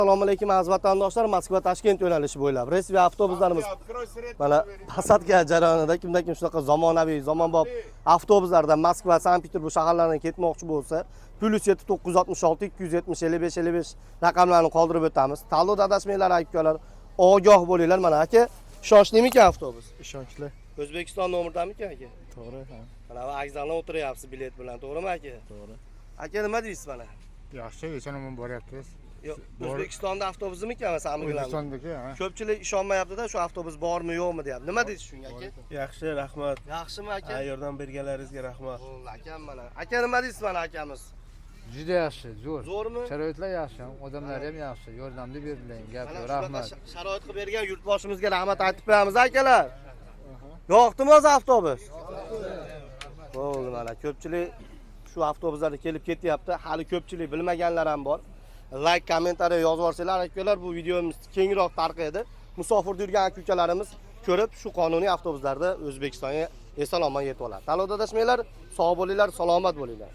Assalomu alaykum aziz vatandoshlar, Moskva Toshkent yo'nalishi bo'ylab reys va avtobuslarimiz mana pasatka jarayonida kimda kim shunaqa zamonaviy, zamonbop avtobuslarda Moskva, Sankt-Peterburg shaharlariga ketmoqchi bo'lsa, +7 966 270 55 55 raqamlarni qoldirib o'tamiz. Tanlov adashmanglar, aka-ukalar, ogoh bo'linglar. Mana aka, ishonchlimikan avtobus? Ishonchli. O'zbekiston nomerdamikan aka? To'g'ri, ha. Mana vokzalda o'tiryapsiz bilet bilan, to'g'rimi aka? To'g'ri. Aka, nima deysiz mana? Yaxshi, eshonamon boryapmiz. Yo'q, O'zbekistonda avtobusimikan va samigilan? O'zbekistondagi, ha. Ko'pchilik ishonmayapti-da, shu avtobus bormi, yo'qmi deyapti. Nima deysiz shunga aka? Yaxshi, rahmat. Yaxshimi aka? Yordam berganlaringizga rahmat. Bo'ldi akam mana. Aka, nima deysiz mana akamiz? Juda yaxshi, zo'r. Zo'rmi? Sharoitlar yaxshi, odamlar ham yaxshi, yordamni berdilar. Gap Mana yo'q, shunaqa rahmat. sharoit qilib bergan yurtboshimizga rahmat aytib qo'yamiz akalar. Yo'qdimi o'zi avtobus? Bo'ldi mana. Ko'pchilik shu avtobuslarda kelib ketyapti. Hali ko'pchilik bilmaganlar ham bor. Like, kommentariy yozib yuborsangiz, akalar, bu videomiz kengroq tarqaydi. Musofirda yurgan aka-ukalarimiz ko'rib, shu qonuniy avtobuslarda O'zbekistonga eson-omon yetib oladi. Tanlovda adashmanglar, sog' bo'linglar, salomat bo'linglar.